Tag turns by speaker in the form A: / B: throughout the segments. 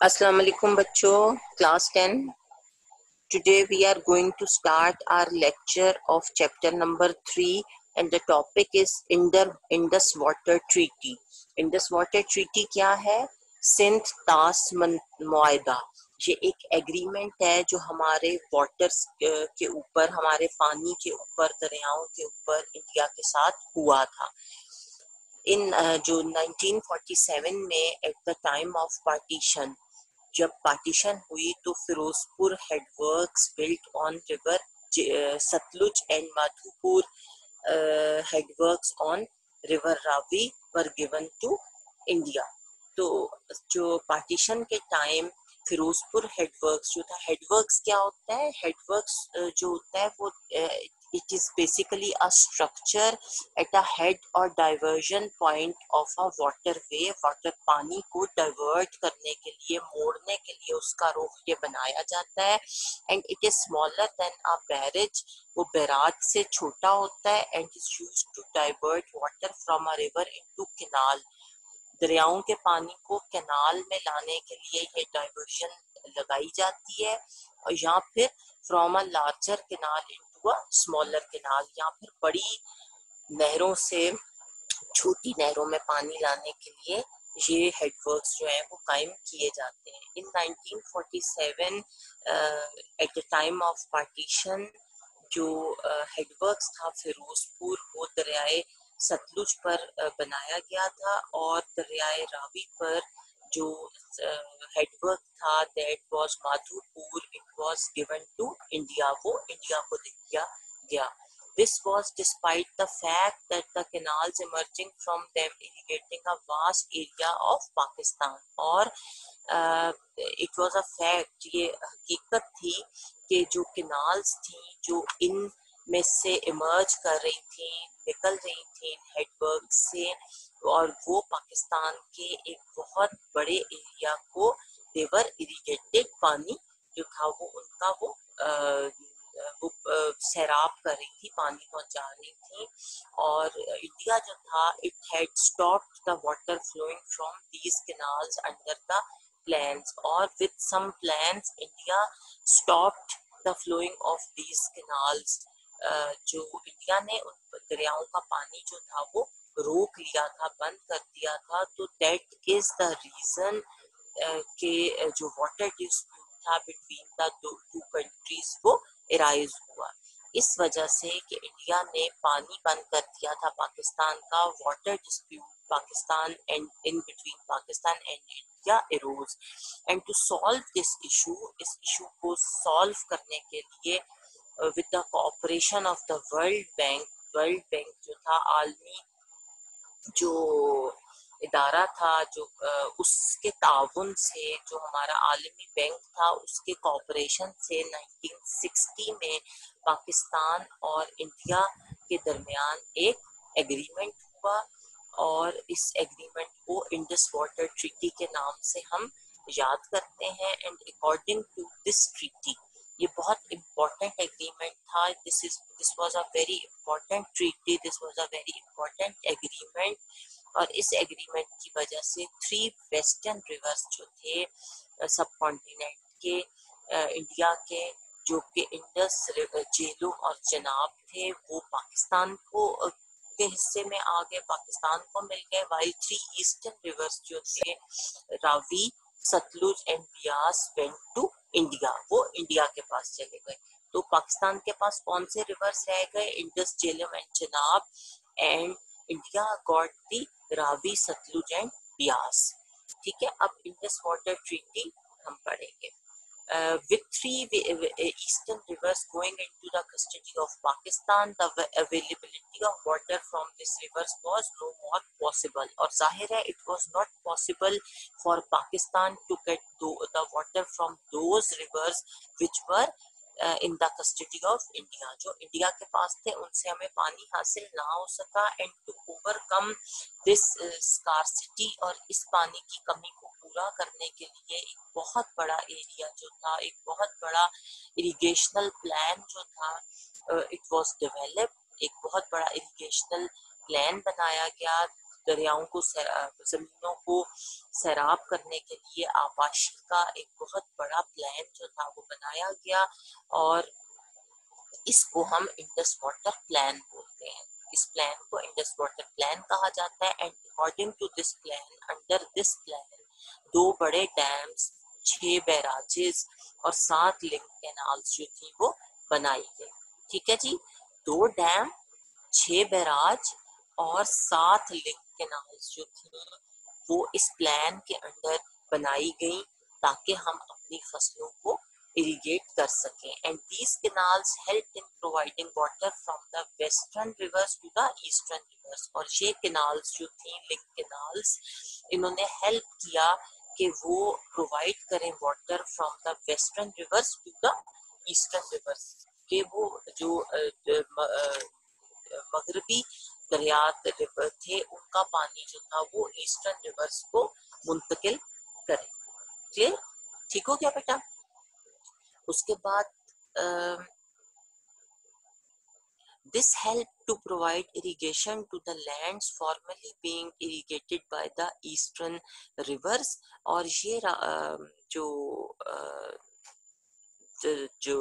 A: Assalamu alaikum bachcho, class 10. Today we are going to start our lecture of chapter number 3 and the topic is Indus Water Treaty. Indus Water Treaty क्या है? सिंध तास मुआहदा। ये एक agreement है जो हमारे waters के ऊपर, हमारे पानी के ऊपर, दरियाओं के ऊपर इंडिया के साथ हुआ था। इन जो 1947 में at the time of partition, जब पार्टीशन हुई तो Ferozepur headworks built on river Sutlej and Madhopur headworks on river Ravi were given to India. तो जो पार्टीशन के टाइम फिरोजपुर हेडवर्क्स जो था, हेडवर्क्स क्या होता है? हेडवर्क्स जो होता है वो it is basically a structure at a head और diversion point of a waterway. Water पानी को डाइवर्ट करने के लिए, मोड़ने के लिए उसका रुख ये बनाया जाता है। And it is smaller than a barrage, वो बैराज से छोटा होता है। And is used to divert water from a river into canal. दरियाओं के पानी को कैनाल में लाने के लिए ये डाइवर्जन लगाई जाती है, और या फिर from a larger canal into a smaller canal, या फिर बड़ी नहरों से छोटी नहरों में पानी लाने के लिए ये हेडवर्क्स जो है वो कायम किए जाते हैं। इन 1947 eight the time of partition जो हेडवर्क्स था फिरोजपुर, वो दरियाए सतलुज पर बनाया गया था, और दरियाए रावी पर जो हेडवर्क था that was Madhopur, it was given to India, वो इंडिया को दे दिया गया। This was despite the fact that the canals emerging from them irrigating a vast area of Pakistan, और it was a fact, ये हकीकत थी कि जो कैनाल्स थी जो इन में से इमर्ज कर रही थी, निकल रही थी हेडवर्क से, और वो पाकिस्तान के एक बहुत बड़े एरिया को देवर इरिगेटेड, पानी जो था वो उनका वो सैराब कर रही थी, पानी पहुंचा रही थी। और इंडिया जो था, it had stopped the water flowing from these canals under the plans, और with some plans India stopped the flowing of these canals. जो इंडिया ने उन दरियाओं का पानी जो था वो रोक लिया था, बंद कर दिया था। तो दैट इज द रीजन के जो वाटर डिस्प्यूट था बिटवीन द टू कंट्रीज वो एराइज हुआ। इस वजह से कि इंडिया ने पानी बंद कर दिया था पाकिस्तान का, water dispute Pakistan and in between Pakistan and India arose. And to solve this issue, इस इशू को सॉल्व करने के लिए with the cooperation of the World Bank जो था आलमी जो इदारा था, जो उसके ताउन से, जो हमारा आलमी बैंक था उसके कोऑपरेशन से 1960 में पाकिस्तान और इंडिया के दरमियान एक एग्रीमेंट हुआ, और इस एग्रीमेंट को इंडस वाटर ट्रीटी के नाम से हम याद करते हैं। And according to this treaty, ये बहुत इम्पोर्टेंट एग्रीमेंट था, this was a very important treaty, this was a very important agreement. और इस एग्रीमेंट की वजह से 3 वेस्टर्न रिवर्स जो थे सब कॉन्टिनेंट के, इंडिया के, जो कि इंडस, झेलम और चेनाब थे, वो पाकिस्तान को के हिस्से में आ गए, पाकिस्तान को मिल गए। वाइल 3 ईस्टर्न रिवर्स जो थे Ravi, Sutlej and Beas went to India, वो इंडिया के पास चले गए। तो पाकिस्तान के पास कौन से रिवर्स रह गए? Indus, Jhelum and Chenab. And India got the Ravi, Sutlej and Beas. ठीक है, अब इंडस वाटर ट्रीटी हम पढ़ेंगे। With 3 eastern rivers going into the custody of Pakistan, the availability of water from these rivers was no more possible. और जाहिर है it was not possible for Pakistan to get the water from those rivers which were in the custody of India. जो India के पास थे उनसे हमें पानी हासिल ना हो सका। And to overcome this scarcity, और इस पानी की कमी को पूरा करने के लिए एक बहुत बड़ा एरिया जो था, एक बहुत बड़ा इरिगेशनल प्लान जो था, इट वाज डेवलप्ड। एक बहुत बड़ा इरिगेशनल प्लान बनाया गया दरियाओं को जमीनों को सैराब करने के लिए आबाशी का एक बहुत बड़ा प्लान जो था वो बनाया गया, और इसको हम इंडस वाटर प्लान बोलते हैं। इस प्लान को इंडस वाटर प्लान कहा जाता है। And according to this plan, under this plan 2 बड़े डैम्स, 6 बैराजेस और 7 लिंक कैनाल्स जो थी वो बनाई गई। ठीक है जी, 2 डैम, 6 बैराज और 7 लिंक कैनाल्स जो थी वो इस प्लान के अंडर बनाई गई, ताकि हम अपनी फसलों को irrigate कर सकें। And these canals helped in providing water from the western rivers to the eastern rivers. और ये canals जो थी, लिंक canals, इन्होंने help किया कि वो provide करें water from the western rivers to the eastern rivers, कि वो जो मगरबी दरियात रिवर थे उनका पानी जो था वो ईस्टर्न रिवर्स को मुंतकिल करें। क्लियर? ठीक हो गया बेटा? उसके बाद this helped to provide irrigation to the lands formerly being irrigated by the eastern rivers। और ये जो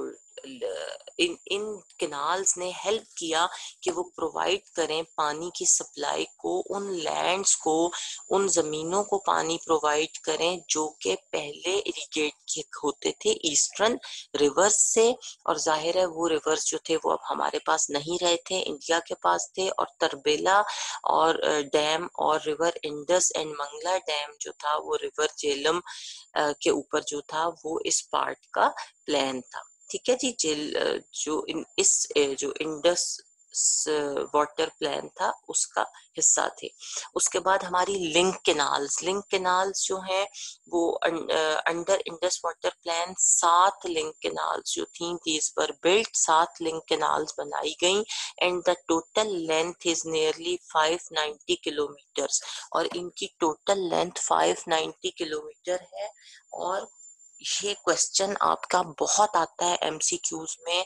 A: इन कैनाल्स ने हेल्प किया कि वो प्रोवाइड करें पानी की सप्लाई को, उन लैंड्स को, उन ज़मीनों को पानी प्रोवाइड करें जो कि पहले इरिगेट होते थे ईस्टर्न रिवर्स से। और जाहिर है वो रिवर्स जो थे वो अब हमारे पास नहीं रहे थे, इंडिया के पास थे। और तरबेला और डैम और river Indus and Mangla dam जो था वो रिवर झेलम के ऊपर जो था वो इस पार्ट का प्लान था। ठीक है जी, जो इंडस वाटर प्लान था उसका हिस्सा थे। उसके बाद हमारी लिंक कैनाल्स जो हैं वो under Indus water plan 7 link canals जो थी these were built, 7 link canals बनाई गई। And the total length is nearly 590 kilometres, और इनकी टोटल लेंथ 590 किलोमीटर है। और ये क्वेश्चन आपका बहुत आता है एमसीक्यूज में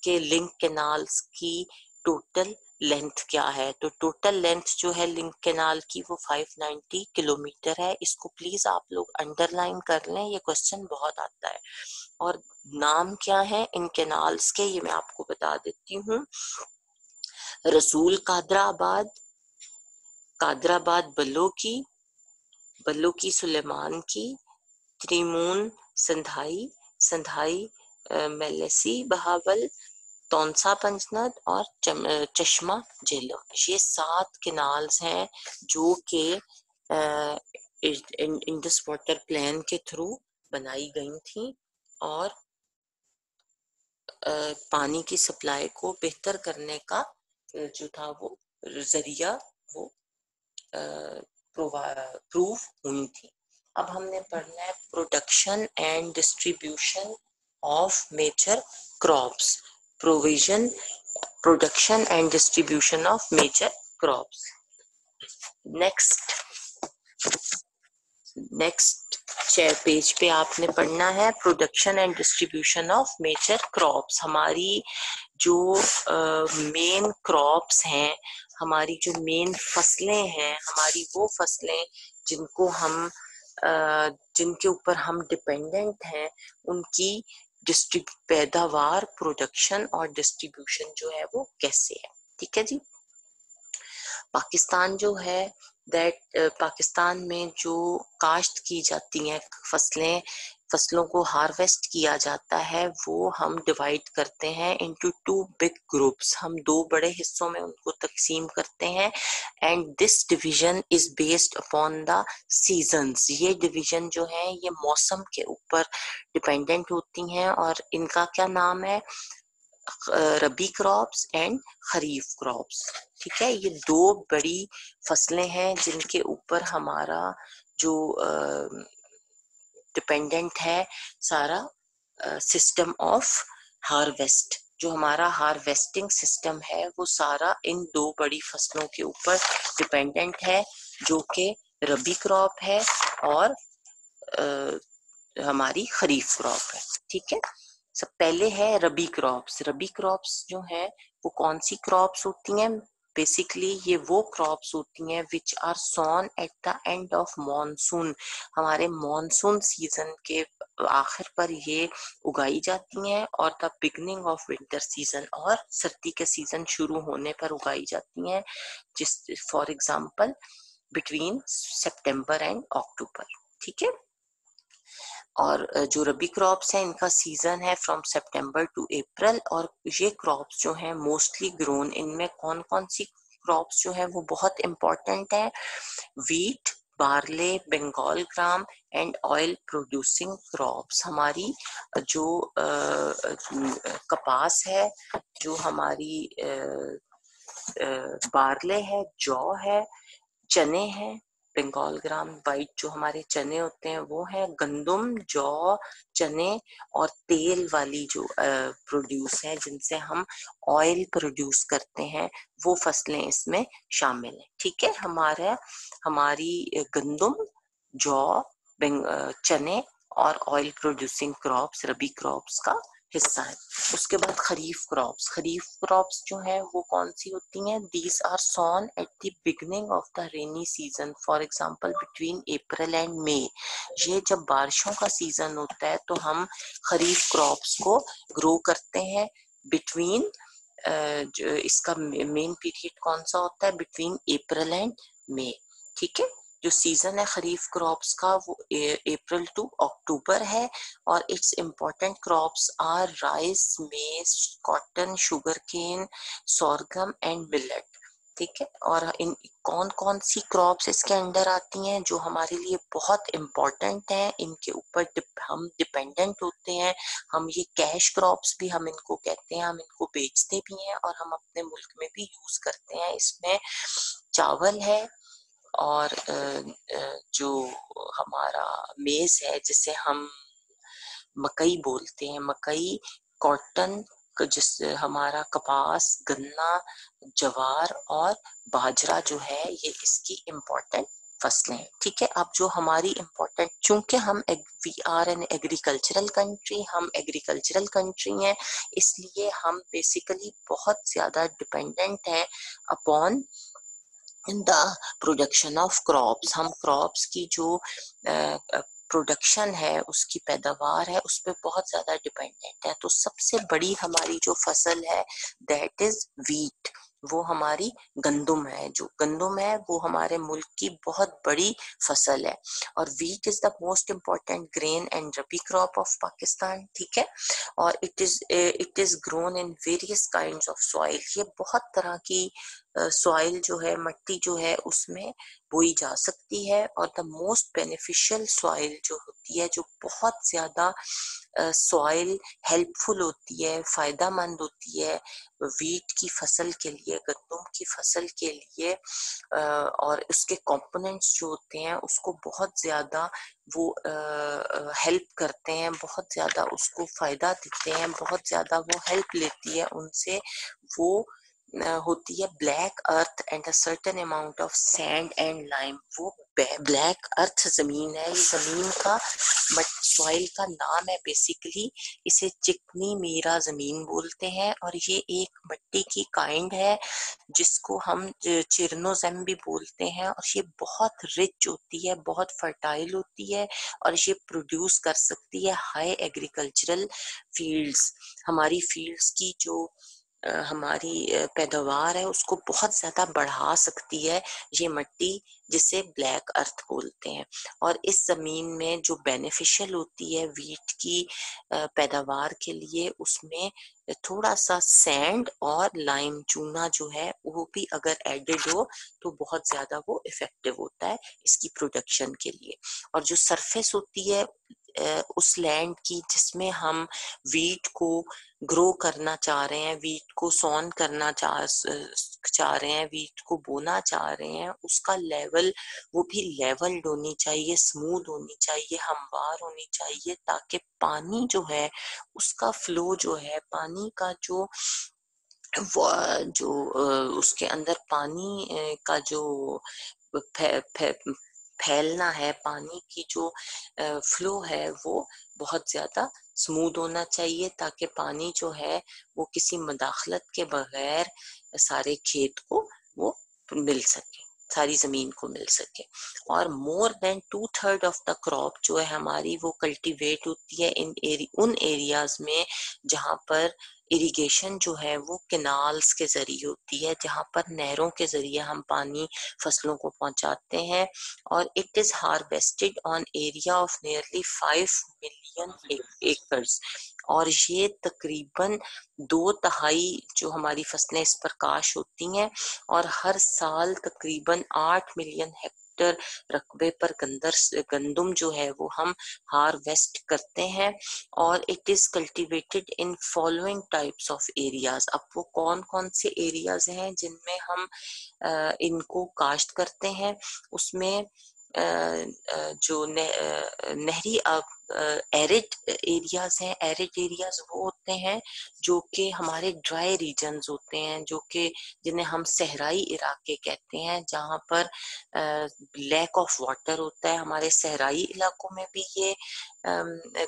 A: कि लिंक कैनाल्स की टोटल लेंथ क्या है। तो टोटल लेंथ जो है लिंक कैनाल की वो 590 किलोमीटर है। इसको प्लीज आप लोग अंडरलाइन कर लें, ये क्वेश्चन बहुत आता है। और नाम क्या है इन कैनाल्स के, ये मैं आपको बता देती हूँ। रसूल कादराबाद, कादराबाद बल्लोकी सुलेमान की, त्रिमून संधाई मेलेसी बहावल, तौनसा पंजनद और चश्मा झेलम। ये 7 कैनाल्स हैं जो कि इंडस वाटर प्लान के थ्रू बनाई गई थी, और पानी की सप्लाई को बेहतर करने का जो था वो जरिया वो प्रूव हुई थी। अब हमने पढ़ना है production and distribution of major crops. Production and distribution of major crops. Next page पे आपने पढ़ना है production and distribution of major crops. हमारी जो मेन क्रॉप्स हैं, हमारी जो मेन फसलें हैं, हमारी वो फसलें जिनको हम जिनके ऊपर हम डिपेंडेंट हैं, उनकी पैदावार, प्रोडक्शन और डिस्ट्रीब्यूशन जो है वो कैसे है। ठीक है जी। पाकिस्तान जो है पाकिस्तान में जो काश्त की जाती हैं फसलों को हार्वेस्ट किया जाता है, वो हम डिवाइड करते हैं इनटू 2 बिग ग्रुप्स। हम 2 बड़े हिस्सों में उनको तकसीम करते हैं। And this division is based upon the seasons. ये डिवीजन जो है ये मौसम के ऊपर डिपेंडेंट होती हैं, और इनका क्या नाम है? रबी क्रॉप्स एंड खरीफ क्रॉप्स। ठीक है, ये 2 बड़ी फसलें हैं जिनके ऊपर हमारा जो डिपेंडेंट है सारा सिस्टम ऑफ हार्वेस्ट। जो हमारा हार्वेस्टिंग सिस्टम है वो सारा इन 2 बड़ी फसलों के ऊपर डिपेंडेंट है, जो कि रबी क्रॉप है और हमारी खरीफ क्रॉप है। ठीक है, सब पहले है रबी क्रॉप्स। रबी क्रॉप्स जो है वो कौन सी क्रॉप्स होती हैं? बेसिकली ये वो क्रॉप्स होती हैं which are sown at the end of monsoon, हमारे मॉनसून सीजन के आखिर पर ये उगाई जाती हैं, और the beginning of winter season, और सर्दी के सीजन शुरू होने पर उगाई जाती हैं, जिस for example between September and October. ठीक है। और जो रबी क्रॉप्स हैं इनका सीजन है फ्रॉम सितंबर टू अप्रैल, और ये क्रॉप्स जो हैं मोस्टली ग्रोन, इनमें कौन कौन सी क्रॉप्स जो है वो बहुत इंपॉर्टेंट है, wheat, barley, Bengal gram and oil producing crops. हमारी जो कपास है, जो हमारी बार्ले है, जौ है, चने हैं, बंगाल ग्राम वाइट जो हमारे चने होते हैं वो है, गंदुम, जौ, चने, और तेल वाली जो प्रोड्यूस है जिनसे हम ऑयल प्रोड्यूस करते हैं, वो फसलें इसमें शामिल हैं। ठीक है। हमारी गंदुम, जौ, चने और ऑयल प्रोड्यूसिंग क्रॉप्स रबी क्रॉप्स का हिस्सा है। उसके बाद खरीफ क्रॉप्स जो है वो कौन सी होती हैं, these are sown at the beginning of the rainy season, for example between April and May. ये जब बारिशों का सीजन होता है तो हम खरीफ क्रॉप्स को ग्रो करते हैं बिटवीन, इसका मेन पीरियड कौन सा होता है, बिटवीन अप्रैल एंड मई। ठीक है। जो सीजन है खरीफ क्रॉप्स का वो अप्रैल टू अक्टूबर है, और it's important crops are rice, maize, cotton, sugarcane, sorghum and millet. ठीक है। और इन कौन कौन सी क्रॉप्स इसके अंडर आती हैं जो हमारे लिए बहुत इम्पोर्टेंट हैं, इनके ऊपर हम डिपेंडेंट होते हैं, हम ये कैश क्रॉप्स भी हम इनको कहते हैं, हम इनको बेचते भी हैं और हम अपने मुल्क में भी यूज करते हैं। इसमें चावल है, और जो हमारा मेज है जिसे हम मकई बोलते हैं, मकई, कॉटन, जिससे हमारा कपास, गन्ना, ज्वार और बाजरा जो है ये इसकी इम्पोर्टेंट फसलें हैं। ठीक है। अब जो हमारी इम्पोर्टेंट, चूंकि we are an agricultural country, हम एग्रीकल्चरल कंट्री हैं, इसलिए हम बेसिकली बहुत ज्यादा डिपेंडेंट हैं upon the production of crops. हम क्रॉप्स की जो प्रोडक्शन है, उसकी पैदावार है, उस पर बहुत ज्यादा डिपेंडेंट है। तो सबसे बड़ी हमारी जो फसल है दैट इज वीट, वो हमारी गंदुम है। जो गंदुम है वो हमारे मुल्क की बहुत बड़ी फसल है, और wheat is the most important grain and rabi crop of Pakistan. ठीक है। और it is grown in various kinds of soil. ये बहुत तरह की सॉइल जो है, मिट्टी जो है, उसमें बोई जा सकती है, और द मोस्ट बेनिफिशियल सॉइल जो होती है, जो बहुत ज्यादा सॉइल हेल्पफुल होती है, फायदामंद होती है वीट की फसल के लिए, गंदम की फसल के लिए, और उसके कंपोनेंट्स जो होते हैं उसको बहुत ज्यादा वो हेल्प करते हैं, बहुत ज्यादा उसको फायदा देते हैं, बहुत ज्यादा वो हेल्प लेती है उनसे। वो होती है black earth and a certain amount of sand and lime. वो ब्लैक अर्थ जमीन है, ये जमीन का सॉइल का नाम है बेसिकली। इसे चिकनी मीरा जमीन बोलते हैं, और ये एक मिट्टी की काइंड है जिसको हम चिरनोजेम भी बोलते हैं, और ये बहुत रिच होती है, बहुत फर्टाइल होती है, और ये प्रोड्यूस कर सकती है हाई एग्रीकल्चरल फील्ड्स। हमारी फील्ड्स की जो हमारी पैदावार है उसको बहुत ज्यादा बढ़ा सकती है ये मिट्टी, जिसे ब्लैक अर्थ बोलते हैं। और इस जमीन में जो बेनिफिशियल होती है वीट की पैदावार के लिए, उसमें थोड़ा सा सैंड और लाइम, चूना जो है वो भी अगर एडेड हो तो बहुत ज्यादा वो इफेक्टिव होता है इसकी प्रोडक्शन के लिए। और जो सरफेस होती है उस लैंड की जिसमें हम वीट को ग्रो करना चाह रहे हैं, वीट को सॉन करना चाह रहे हैं, वीट को बोना चाह रहे हैं, उसका लेवल, वो भी लेवल्ड होनी चाहिए, स्मूथ होनी चाहिए, हमवार होनी चाहिए, ताकि पानी जो है उसका फ्लो जो है, पानी का जो उसके अंदर पानी का जो फै, फै, फैलना है, पानी की जो फ्लो है वो बहुत ज्यादा स्मूथ होना चाहिए, ताकि पानी जो है वो किसी मदाखलत के बगैर सारे खेत को वो मिल सके, सारी जमीन को मिल सके। और more than 2/3 of the crop जो है हमारी वो कल्टीवेट होती है उन एरियाज में जहाँ पर इरिगेशन जो है वो कैनाल्स के जरिए होती है, जहाँ पर नहरों के जरिए हम पानी फसलों को पहुंचाते हैं। और it is harvested on area of nearly 5 million acres. और ये तकरीबन 2/3 जो हमारी फसलें इस पर काश होती हैं। और हर साल तकरीबन 8 मिलियन हेक्टेयर रकबे पर गंदम जो है वो हम हार्वेस्ट करते हैं। और it is cultivated in following types of areas. अब वो कौन कौन से एरियाज हैं जिनमें हम इनको काश्त करते हैं, उसमें जो नहरी एरिड एरियाज हैं। एरिड एरियाज वो होते हैं जो कि हमारे ड्राई रीजन्स होते हैं, जो कि जिन्हें हम सहराई इलाके कहते हैं, जहाँ पर लैक ऑफ वाटर होता है। हमारे सहराई इलाकों में भी ये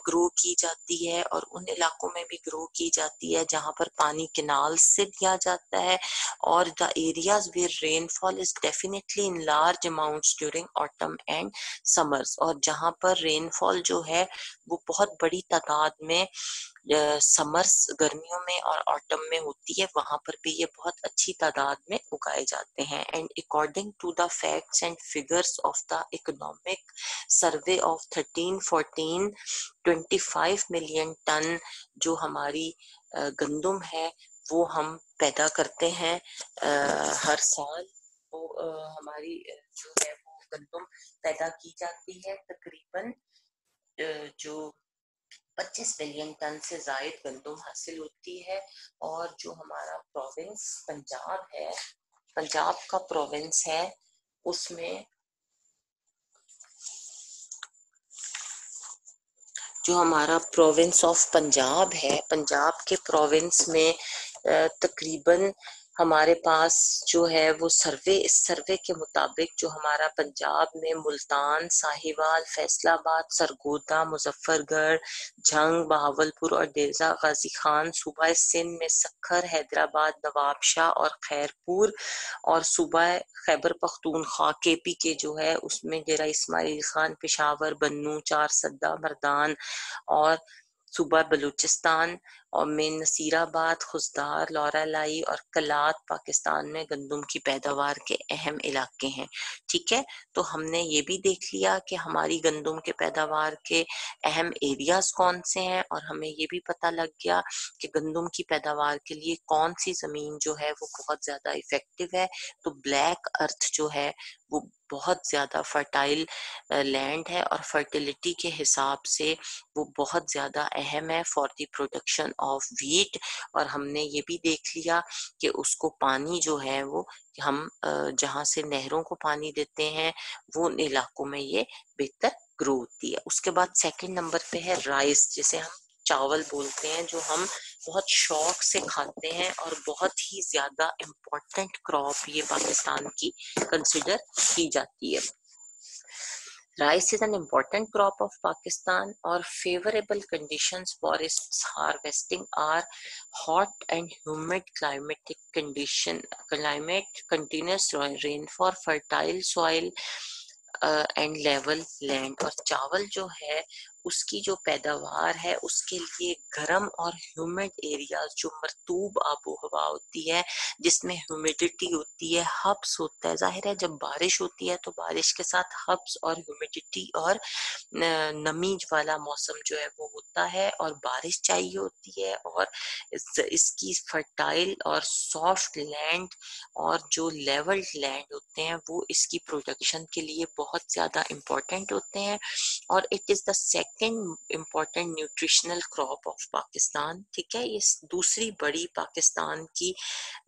A: ग्रो की जाती है और उन इलाकों में भी ग्रो की जाती है जहाँ पर पानी कैनाल से दिया जाता है। और the areas where rainfall is definitely in large amounts during autumn and summers. और जहाँ पर रेनफॉल जो है वो बहुत बड़ी तादाद में समर्स गर्मियों में और ऑटम में होती है, वहां पर भी ये बहुत अच्छी तादाद में उगाए जाते हैं। And according to the facts and figures of the economic survey of 1314, 25 million ton जो हमारी गंदम है वो हम पैदा करते हैं हर साल। वो हमारी जो है वो गंदम पैदा की जाती है। तकरीबन जो 25 मिलियन टन से जायद गंदम हासिल होती है। और जो हमारा प्रोविंस पंजाब है, पंजाब का प्रोविंस है, उसमें जो हमारा प्रोविंस ऑफ पंजाब है, पंजाब के प्रोविंस में तकरीबन हमारे पास जो है वो इस सर्वे के मुताबिक जो हमारा पंजाब में मुल्तान, साहिवाल, फैसलाबाद, सरगोदा, मुजफ्फरगढ़, झंग, बहावलपुर और डेरा गाजी खान, सूबा सिंध में सक्खर, हैदराबाद, नवाबशाह और खैरपुर, और सूबा खैबर पख्तूनख्वा केपी के जो है उसमें डेरा इस्माइल खान, पेशावर, बन्नू, चारसद्दा, मर्दान, और सूबा बलूचिस्तान और में नसीराबाद, खुजदार, लौरालाई और कलात पाकिस्तान में गंदम की पैदावार के अहम इलाके हैं। ठीक है, तो हमने ये भी देख लिया कि हमारी गंदम के पैदावार के अहम एरियाज कौन से हैं, और हमें ये भी पता लग गया कि गंदम की पैदावार के लिए कौन सी जमीन जो है वो बहुत ज्यादा इफेक्टिव है। तो ब्लैक अर्थ जो है वो बहुत ज्यादा फर्टाइल लैंड है और फर्टिलिटी के हिसाब से वो बहुत ज्यादा अहम है for the production of wheat. और हमने ये भी देख लिया कि उसको पानी जो है वो हम जहाँ से नहरों को पानी देते हैं वो उन इलाकों में ये बेहतर ग्रो होती है। उसके बाद सेकंड नंबर पे है राइस, जिसे हम चावल बोलते हैं, जो हम बहुत शौक से खाते हैं और बहुत ही ज्यादा इम्पोर्टेंट क्रॉप ये पाकिस्तान की कंसिडर की जाती है। Rice is an important crop of Pakistan, or favorable conditions for its harvesting are hot and humid climate, continuous rainfall, fertile soil and level land. और चावल जो है उसकी जो पैदावार है उसके लिए गर्म और ह्यूमिड एरियाज, जो मरतूब आबो हवा होती है जिसमें ह्यूमिडिटी होती है, हब्स होता है। जाहिर है जब बारिश होती है तो बारिश के साथ हब्स और ह्यूमिडिटी और नमी वाला मौसम जो है वो होता है, और बारिश चाहिए होती है। और इसकी फर्टाइल और सॉफ्ट लैंड और जो लेवल्ड लैंड होते हैं वो इसकी प्रोडक्शन के लिए बहुत ज्यादा इम्पोर्टेंट होते हैं। और it is the second important nutritional crop of Pakistan. ठीक है, ये दूसरी बड़ी पाकिस्तान की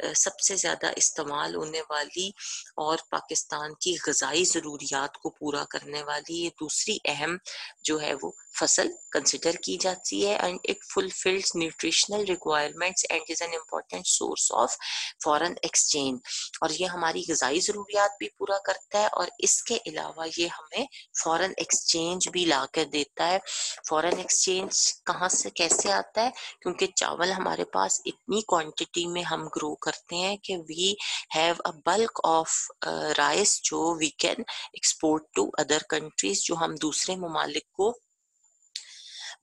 A: सबसे ज्यादा इस्तेमाल होने वाली और पाकिस्तान की ग़िज़ाई ज़रूरियात को पूरा करने वाली ये दूसरी अहम जो है वो फसल कंसिडर की की जाती है and it fulfils nutritional requirements and is an important source of foreign exchange. और ये हमारी ग़िज़ाई ज़रूरियात भी पूरा करता है और इसके अलावा ये हमें फॉरेन एक्सचेंज भी ला कर देता है। फॉरेन एक्सचेंज कहाँ से कैसे आता है? क्योंकि चावल हमारे पास इतनी क्वांटिटी में हम ग्रो करते हैं कि we have a bulk of rice जो we can export to other countries, जो हम दूसरे ममालिक को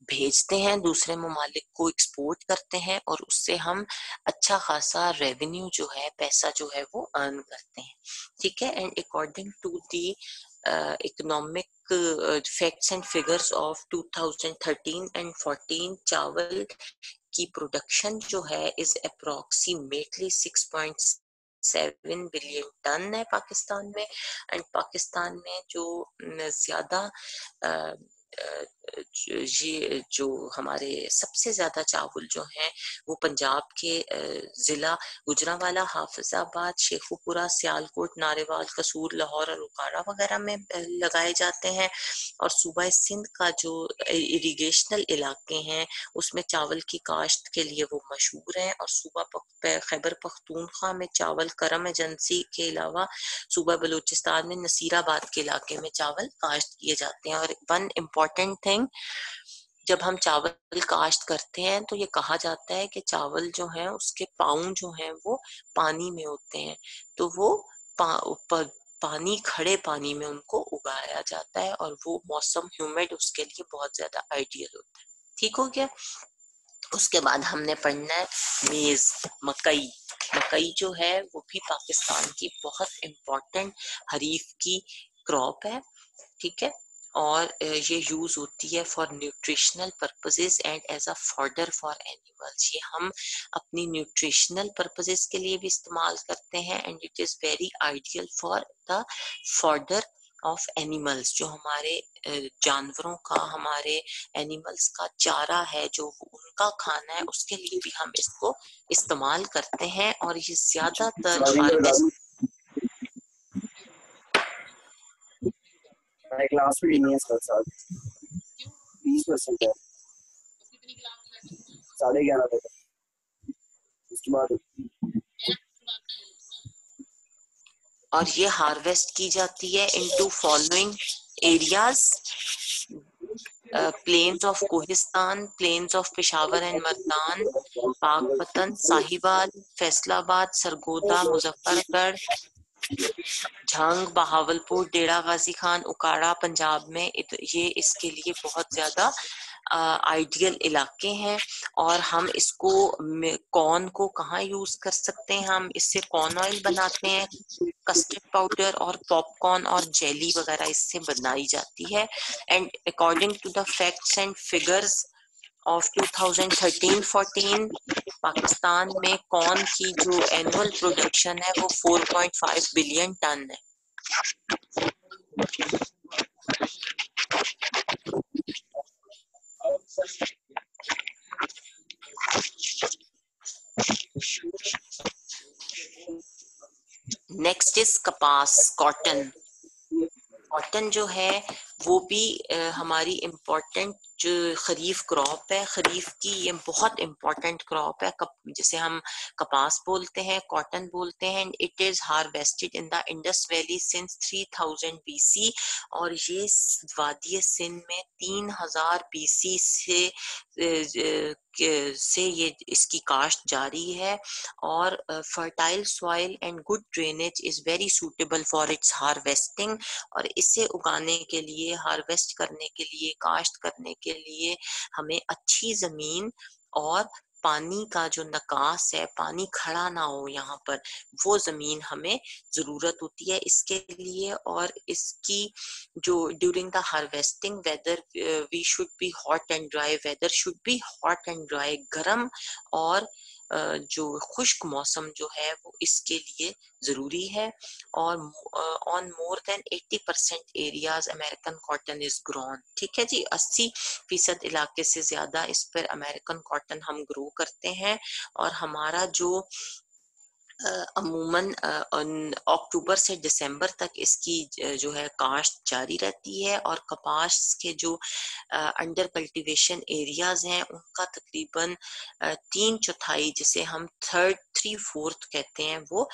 A: भेजते हैं, दूसरे ममालिक को एक्सपोर्ट करते हैं और उससे हम अच्छा खासा रेवेन्यू जो है, पैसा जो है वो अर्न करते हैं। ठीक है। And according to the economic facts and figures of 2013 and 14, चावल की प्रोडक्शन जो है इज अप्रोक्सीमेटली 6.7 बिलियन टन है पाकिस्तान में। एंड पाकिस्तान में जो ज्यादा ये जो हमारे सबसे ज्यादा चावल जो हैं वो पंजाब के जिला गुजरांवाला, हाफिजाबाद, शेखुपुरा, सियालकोट, नारेवाल, कसूर, लाहौर और उकाड़ा वगैरह में लगाए जाते हैं। और सूबा सिंध का जो इरिगेशनल इलाके हैं उसमें चावल की काश्त के लिए वो मशहूर हैं। और सूबा खैबर पख्तूनख्वा में चावल करम एजेंसी के अलावा सूबा बलूचिस्तान में नसीराबाद के इलाके में चावल काश्त किए जाते हैं। और वन इम्पॉर्टेंट थिंग, जब हम चावल काश्त करते हैं तो ये कहा जाता है कि चावल जो है उसके पाँव जो हैं वो पानी में होते हैं, तो वो पानी, खड़े पानी में उनको उगाया जाता है और वो मौसम ह्यूमिड उसके लिए बहुत ज्यादा आइडियल होता है। ठीक हो गया। उसके बाद हमने पढ़ना है मेज, मकई। मकई जो है वो भी पाकिस्तान की बहुत इम्पोर्टेंट खरीफ की क्रॉप है। ठीक है। और ये यूज होती है for nutritional purposes and as a fodder for animals. ये हम अपनी न्यूट्रिशनल पर्पसेस के लिए भी इस्तेमाल करते हैं and it is very ideal for the fodder of animals. जो हमारे जानवरों का, हमारे एनिमल्स का चारा है, जो उनका खाना है, उसके लिए भी हम इसको इस्तेमाल करते हैं। और ये ज्यादातर हार्वेस्ट
B: क्लास में नहीं है सर, साथ 20% है, 11:30 तक उसके बाद।
A: और ये हार्वेस्ट की जाती है into following areas: plains of Kohistan, plains of Peshawar and Mardan, Pakpattan, Sahiwal, Faisalabad, Sargodha, Muzaffargarh, Jhang, Bahawalpur, Dera Ghazi Khan, Okara Punjab में। ये इसके लिए बहुत ज्यादा आइडियल इलाके हैं। और हम इसको कॉर्न को कहाँ यूज कर सकते हैं? हम इससे कॉर्न ऑयल बनाते हैं, कस्टर्ड पाउडर और पॉपकॉर्न और जेली वगैरह इससे बनाई जाती है। And according to the facts and figures of 2013-14, Pakistan में कॉर्न की जो एनुअल प्रोडक्शन है वो 4.5 बिलियन टन है। नेक्स्ट इज कपास, कॉटन। कॉटन जो है वो भी हमारी इम्पोर्टेंट जो खरीफ क्रॉप है, खरीफ की ये बहुत इम्पोर्टेंट क्रॉप है। जिसे हम कपास बोलते हैं, कॉटन बोलते हैं। It is harvested in the Indus valley since 3000 BC। और ये वादी सिंध में 3000 BC से ये इसकी काश्त जारी है। और fertile soil and good drainage is very suitable for its harvesting. और इसे उगाने के लिए, हार्वेस्ट करने के लिए, काश्त करने के लिए हमें अच्छी जमीन और पानी का जो निकास है, पानी खड़ा ना हो यहाँ पर, वो जमीन हमें जरूरत होती है इसके लिए। और इसकी जो during the harvesting weather we should be hot and dry, weather should be hot and dry, गर्म और जो खुश्क मौसम जो है वो इसके लिए जरूरी है। और on more than 80% areas American cotton is grown. ठीक है जी, 80% इलाके से ज्यादा इस पर अमेरिकन कॉटन हम ग्रो करते हैं। और हमारा जो अमूमन अक्टूबर से दिसंबर तक इसकी जो है काश्त जारी रहती है, और कपास के जो अंडर कल्टीवेशन एरियाज हैं उनका तकरीबन 3/4, जिसे हम थ्री फोर्थ कहते हैं, वो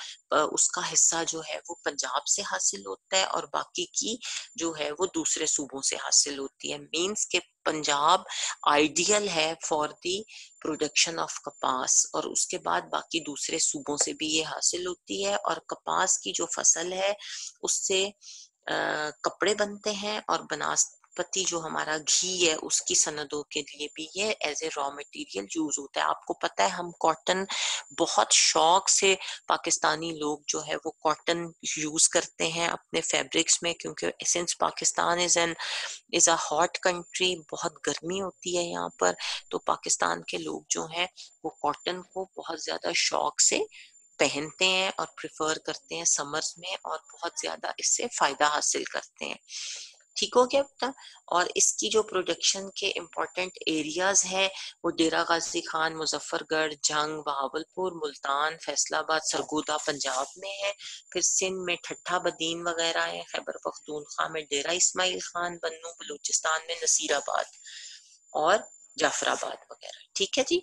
A: उसका हिस्सा जो है वो पंजाब से हासिल होता है, और बाकी की जो है वो दूसरे सूबों से हासिल होती है। मीन्स के पंजाब आइडियल है फॉर दी प्रोडक्शन ऑफ कपास, और उसके बाद बाकी दूसरे सूबों से भी ये हासिल होती है। और कपास की जो फसल है उससे कपड़े बनते हैं, और बनास्पति जो हमारा घी है उसकी सनदों के लिए भी ये as a raw material use होता है। आपको पता है हम कॉटन बहुत शौक से, पाकिस्तानी लोग जो है वो कॉटन यूज करते हैं अपने फैब्रिक्स में, क्योंकि since Pakistan is a hot country, बहुत गर्मी होती है यहाँ पर, तो पाकिस्तान के लोग जो हैं वो कॉटन को बहुत ज्यादा शौक से पहनते हैं और प्रिफर करते हैं समर्स में, और बहुत ज्यादा इससे फायदा हासिल करते हैं। ठीक हो गया बेटा। और इसकी जो प्रोडक्शन के इम्पोर्टेंट एरियाज हैं वो डेरा गाजी खान, मुजफ्फरगढ़, जंग, बहावलपुर, मुल्तान, फैसलाबाद, सरगोदा पंजाब में है। फिर सिंध में ठट्ठा बदीन वगैरह है, खैबर पख्तूनख्वा में डेरा इस्माइल खान, बन्नू बलूचिस्तान में नसीराबाद और जाफराबाद वगैरह। ठीक है जी।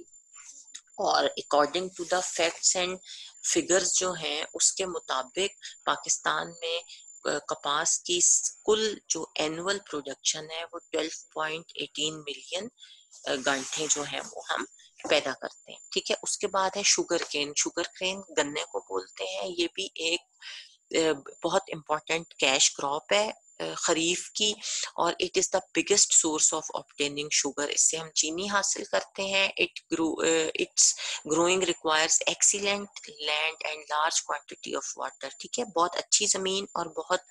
A: और according to the facts and figures जो हैं उसके मुताबिक पाकिस्तान में कपास की कुल जो एनुअल प्रोडक्शन है वो 12.18 मिलियन गांठें जो हैं वो हम पैदा करते हैं। ठीक है। उसके बाद है शुगर केन। शुगर केन गन्ने को बोलते हैं। ये भी एक बहुत इम्पोर्टेंट कैश क्रॉप है खरीफ की, और it is the biggest source of obtaining sugar. इससे हम चीनी हासिल करते हैं। It's growing requires excellent land and large quantity of water. ठीक है। बहुत अच्छी जमीन और बहुत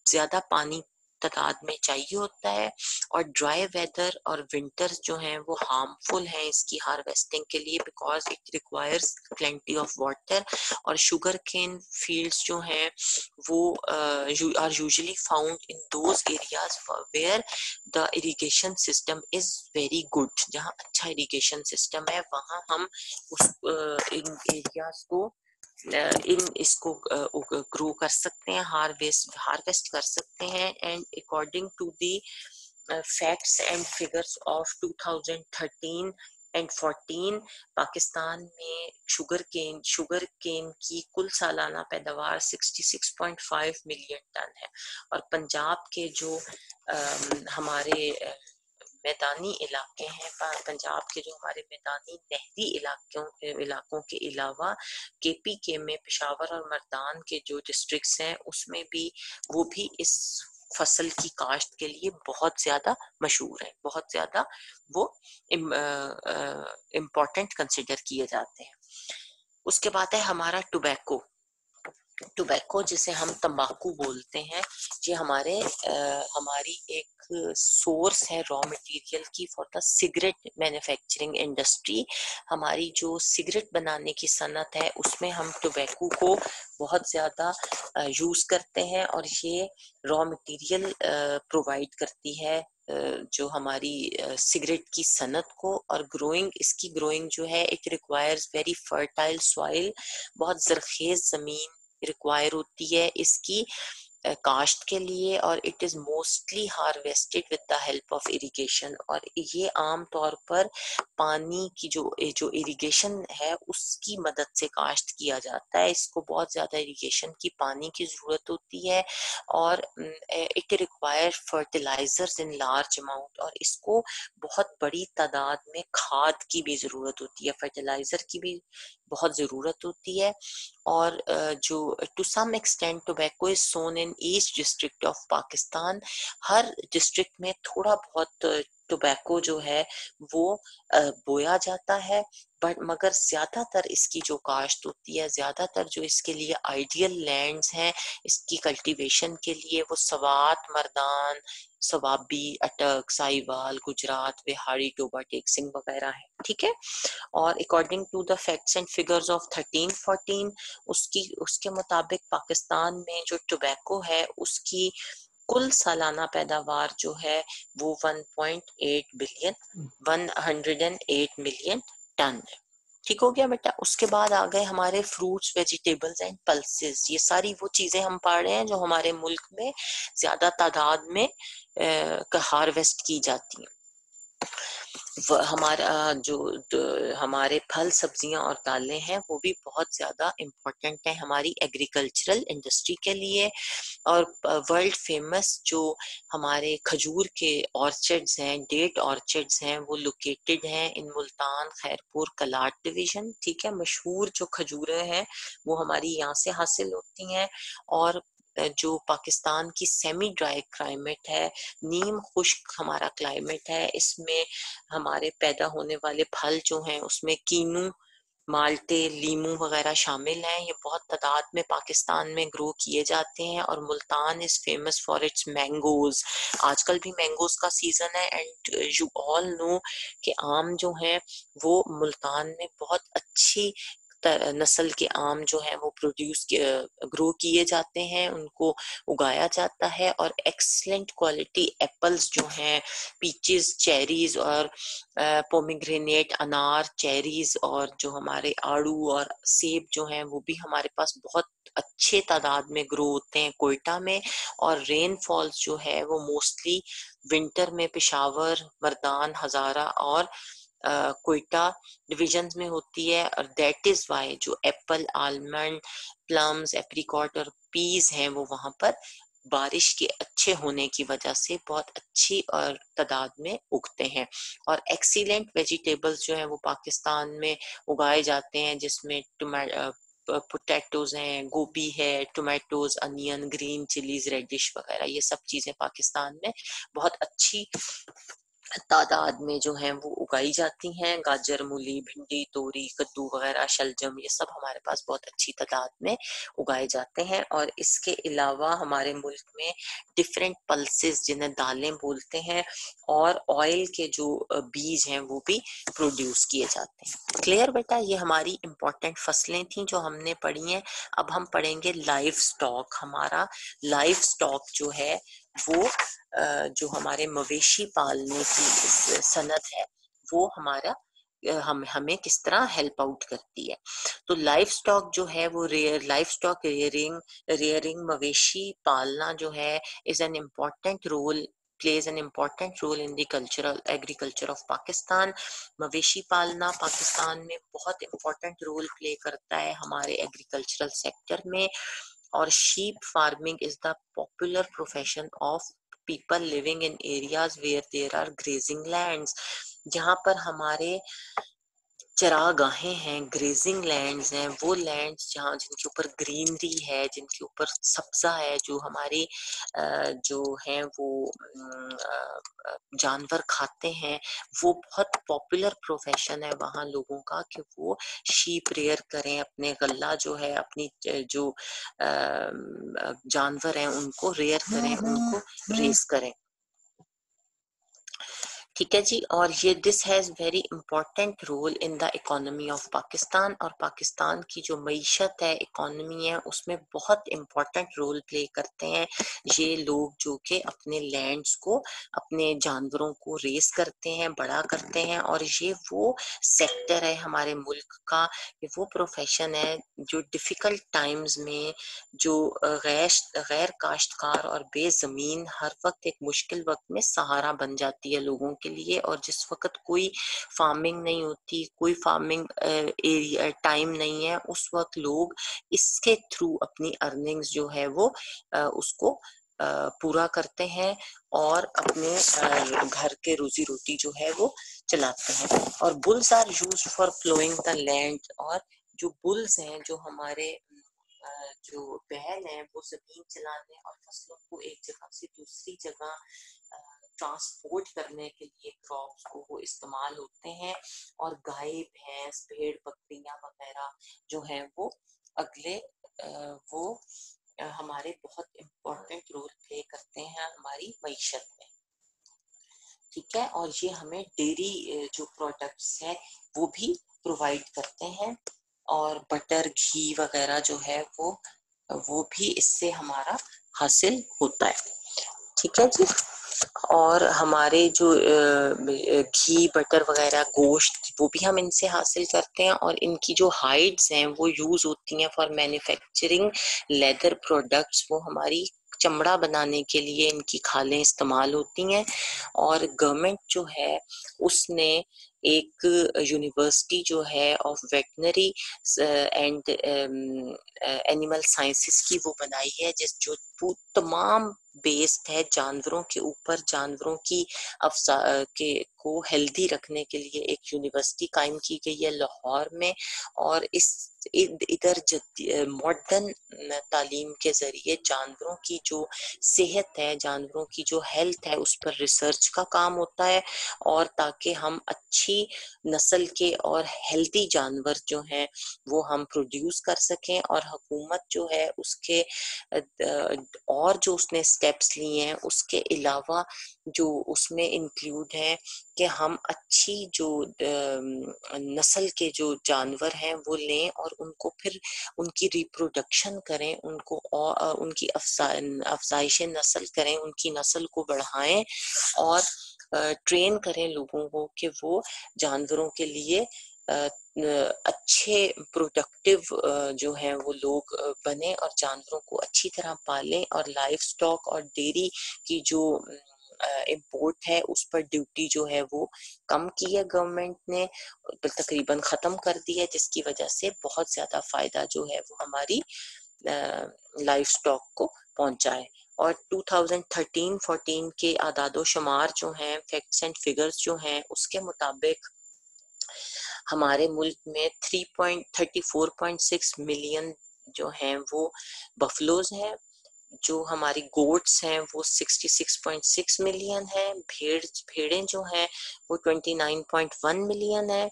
A: ज्यादा पानी तादाद में चाहिए होता है, और ड्राई वेदर और विंटर्स जो हैं वो हार्मफुल हैं इसकी हार्वेस्टिंग के लिए, because it requires plenty of water. और शुगर केन फील्ड्स जो हैं वो are usually found in those areas where the irrigation system is very good. जहाँ अच्छा इरिगेशन सिस्टम है वहाँ हम उस इन एरियाज को इन इसको ग्रो कर सकते हैं, हार्वेस्ट कर सकते हैं। And according to the facts and figures of 2013 and 14, Pakistan में शुगर केन की कुल सालाना पैदावार 66.5 मिलियन टन है। और पंजाब के जो हमारे मैदानी इलाके हैं, पंजाब के जो हमारे मैदानी नहरी इलाकों के अलावा केपीके में पेशावर और मर्दान के जो डिस्ट्रिक्ट्स हैं उसमें भी वो भी इस फसल की काश्त के लिए बहुत ज्यादा मशहूर है, बहुत ज्यादा वो इम्पोर्टेंट कंसिडर किए जाते हैं। उसके बाद है हमारा टोबैको। टोबैको जिसे हम तंबाकू बोलते हैं, ये हमारी एक सोर्स है रॉ मटेरियल की for the cigarette manufacturing industry. हमारी जो सिगरेट बनाने की सनत है उसमें हम टोबैको को बहुत ज्यादा यूज करते हैं, और ये रॉ मटेरियल प्रोवाइड करती है जो हमारी सिगरेट की सनत को। और इसकी ग्रोइंग जो है it requires very fertile soil, बहुत जरखेज जमीन रिक्वायर होती है इसकी काश्त के लिए, और it is mostly harvested with the help of irrigation. और ये आम तौर पर पानी की जो इरिगेशन है उसकी मदद से काश्त किया जाता है। इसको बहुत ज्यादा इरिगेशन की पानी की जरूरत होती है, और it require fertilisers in large amount, और इसको बहुत बड़ी तादाद में खाद की भी जरूरत होती है, फर्टिलाइजर की भी बहुत जरूरत होती है। और जो to some extent tobacco is sown in each district of Pakistan. हर डिस्ट्रिक्ट में थोड़ा बहुत टोबैको जो है वो बोया जाता है, बट मगर ज्यादातर इसकी जो काश्त होती है, ज्यादातर जो इसके लिए आइडियल लैंड्स हैं इसकी कल्टीवेशन के लिए, वो सवात, मर्दान, सवाबी, अटक, साहिवाल, गुजरात, बिहारी, टोबा टेक सिंह वगैरह है। ठीक है। और according to the facts and figures of 13-14, उसके मुताबिक पाकिस्तान में जो टोबैको है उसकी कुल सालाना पैदावार जो है वो 108 मिलियन टन है। ठीक हो गया बेटा। उसके बाद आ गए हमारे फ्रूट्स, वेजिटेबल्स एंड पल्सेस। ये सारी वो चीजें हम पढ़ रहे हैं जो हमारे मुल्क में ज्यादा तादाद में हार्वेस्ट की जाती हैं। हमारा हमारे फल, सब्जियां और दालें हैं वो भी बहुत ज्यादा इम्पोर्टेंट है हमारी एग्रीकल्चरल इंडस्ट्री के लिए। और वर्ल्ड फेमस जो हमारे खजूर के ऑर्चर्ड्स हैं, डेट ऑर्चर्ड्स हैं, वो लोकेटेड हैं इन मुल्तान, खैरपुर, कलाट डिवीजन। ठीक है, मशहूर जो खजूरें हैं वो हमारी यहाँ से हासिल होती हैं। और जो पाकिस्तान की सेमी ड्राई क्लाइमेट है, नीम खुश्क हमारा क्लाइमेट है, इसमें हमारे पैदा होने वाले फल जो हैं उसमें कीनू, माल्टे, लीमू वगैरह शामिल हैं। ये बहुत तादाद में पाकिस्तान में ग्रो किए जाते हैं। और Multan is famous for its mangoes. आजकल भी मैंगोज का सीजन है। एंड यू ऑल नो कि आम जो हैं वो मुल्तान में बहुत अच्छी नस्ल के आम जो हैं वो ग्रो किए जाते हैं, उनको उगाया जाता है। और एक्सलेंट क्वालिटी एप्पल्स जो हैं, पीचेस, चेरीज और पोमीग्रेनेट, अनार, चेरीज और जो हमारे आड़ू और सेब जो हैं वो भी हमारे पास बहुत अच्छे तादाद में ग्रो होते हैं कोयटा में। और रेनफॉल्स जो है वो मोस्टली विंटर में पेशावर, मर्दान, हजारा और कोयटा डिविजन्स में होती है। और दैट इज वाई जो एप्पल, आलमंड, प्लम्स, एप्रिकॉट और पीज हैं वो वहां पर बारिश के अच्छे होने की वजह से बहुत अच्छी और तादाद में उगते हैं। और एक्सीलेंट वेजिटेबल्स जो है वो पाकिस्तान में उगाए जाते हैं, जिसमें पोटैटोज हैं, गोभी है, tomatoes, onion, green chillies, radish वगैरह, ये सब चीजें पाकिस्तान में बहुत अच्छी तादाद में जो हैं वो उगाई जाती हैं। गाजर, मूली, भिंडी, तोरी, कद्दू वगैरह, शलजम, ये सब हमारे पास बहुत अच्छी तादाद में उगाए जाते हैं। और इसके अलावा हमारे मुल्क में डिफरेंट पल्सेस, जिन्हें दालें बोलते हैं, और ऑयल के जो बीज हैं वो भी प्रोड्यूस किए जाते हैं। क्लियर बेटा? ये हमारी इंपॉर्टेंट फसलें थी जो हमने पढ़ी हैं। अब हम पढ़ेंगे लाइफ स्टॉक। हमारा लाइफ स्टॉक जो है वो जो हमारे मवेशी पालने की सनत है वो हमारा हमें किस तरह हेल्प आउट करती है। तो लाइफ स्टॉक जो है वो लाइफ स्टॉक रेयरिंग मवेशी पालना जो है is an important role, plays an important role in the cultural agriculture of Pakistan। मवेशी पालना पाकिस्तान में बहुत इम्पोर्टेंट रोल प्ले करता है हमारे एग्रीकल्चरल सेक्टर में। और sheep farming is the popular profession of people living in areas where there are grazing lands। जहाँ पर हमारे चरागाहें हैं, ग्रेजिंग लैंड्स हैं, वो लैंड्स जहाँ जिनके ऊपर ग्रीनरी है, जिनके ऊपर सब्जा है, जो हमारे जो हैं वो जानवर खाते हैं, वो बहुत पॉपुलर प्रोफेशन है वहाँ लोगों का कि वो शीप रेयर करें, अपने गल्ला जो है, अपनी जो जानवर हैं उनको रेयर करें, उनको रेस करें। ठीक है जी। और ये this has very important role in the economy of Pakistan. और पाकिस्तान की जो मईशत है, इकोनॉमी है, उसमें बहुत इम्पोर्टेंट रोल प्ले करते हैं ये लोग जो कि अपने लैंड्स को, अपने जानवरों को रेस करते हैं, बड़ा करते हैं। और ये वो सेक्टर है हमारे मुल्क का, ये वो प्रोफेशन है जो डिफिकल्ट टाइम्स में जो गैर काश्तकार और बेजमीन हर वक्त एक मुश्किल वक्त में सहारा बन जाती है लोगों के लिए। और जिस वक्त कोई फार्मिंग नहीं होती, कोई फार्मिंग एरिया टाइम नहीं है, उस वक्त लोग इसके थ्रू अपनी अर्निंग्स जो है वो उसको पूरा करते हैं और अपने घर के रोजी रोटी जो है वो चलाते हैं। और bulls are used for ploughing the land. और जो बुल्स हैं, जो हमारे जो बैल हैं, वो जमीन चलाने और फसलों को एक जगह से दूसरी जगह ट्रांसपोर्ट करने के लिए क्रॉप्स को वो इस्तेमाल होते हैं। और गाय, भैंस, भेड़, बकरियां वगैरह जो हैं वो अगले वो हमारे बहुत इम्पोर्टेंट रोल प्ले करते हैं हमारी मईशत में। ठीक है। और ये हमें डेयरी जो प्रोडक्ट्स है वो भी प्रोवाइड करते हैं। और बटर, घी वगैरह जो है वो भी इससे हमारा हासिल होता है। ठीक है जी। और हमारे जो घी बटर वगैरह गोश्त वो भी हम इनसे हासिल करते हैं, और इनकी जो हाइड्स हैं वो यूज होती हैं फॉर मैन्युफैक्चरिंग लेदर प्रोडक्ट्स। वो हमारी चमड़ा बनाने के लिए इनकी खालें इस्तेमाल होती हैं। और गवर्नमेंट जो है उसने एक यूनिवर्सिटी जो है of veterinary and animal sciences की वो बनाई है, जिस जो तमाम बेस्ड है जानवरों के ऊपर, जानवरों की अफजा के को हेल्दी रखने के लिए एक यूनिवर्सिटी कायम की गई है लाहौर में। और इस इधर मॉडर्न तालीम के जरिए जानवरों की जो सेहत है, जानवरों की जो हेल्थ है, उस पर रिसर्च का काम होता है, और ताकि हम अच्छी नस्ल के और हेल्दी जानवर जो हैं वो हम प्रोड्यूस कर सकें। और हुकूमत जो है उसके और जो उसने स्टेप्स लिए हैं उसके अलावा जो उसमें इंक्लूड है कि हम अच्छी जो नस्ल के जो जानवर हैं वो लें और उनको फिर उनकी रिप्रोडक्शन करें, उनको और उनकी अफजाइश नस्ल करें, उनकी नस्ल को बढ़ाएं, और ट्रेन करें लोगों को कि वो जानवरों के लिए अच्छे प्रोडक्टिव जो है वो लोग बने और जानवरों को अच्छी तरह पालें। और लाइफ स्टॉक और डेयरी की जो इम्पोर्ट है उस पर ड्यूटी जो है वो कम की है गवर्नमेंट ने, तकरीबन खत्म कर दी है, जिसकी वजह से बहुत ज्यादा फायदा जो है वो हमारी लाइफ स्टॉक को पहुंचा है। और 2013-14 के आदादो शुमार जो हैं, फैक्ट्स एंड फिगर्स जो हैं, उसके मुताबिक हमारे मुल्क में 34.6 मिलियन जो हैं वो बफलोज हैं। जो हमारी गोट्स हैं वो 66.6 मिलियन है। भेड़ें जो हैं वो 29.1 मिलियन है।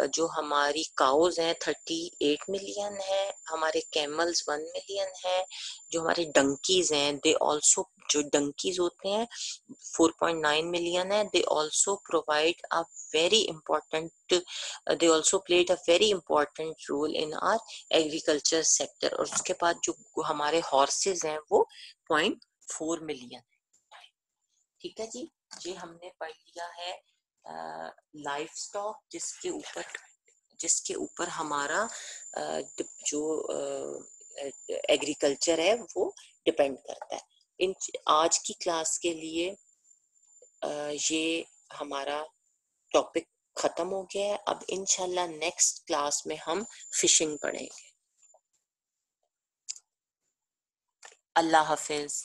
A: जो हमारी काउज हैं 38 मिलियन है। हमारे कैमल्स 1 मिलियन है। जो हमारे डंकीज हैं, दे ऑल्सो, जो डंकीज होते हैं 4.9 मिलियन है। They also provide a very important they also played a very important role in our agriculture sector। और उसके बाद जो हमारे हॉर्सेज हैं वो 0.4 मिलियन है। ठीक है जी। ये हमने पढ़ लिया है लाइफ स्टॉक, जिसके ऊपर हमारा जो एग्रीकल्चर है वो डिपेंड करता है। इन आज की क्लास के लिए ये हमारा टॉपिक खत्म हो गया है। अब इंशाल्लाह नेक्स्ट क्लास में हम फिशिंग पढ़ेंगे। अल्लाह हाफिज।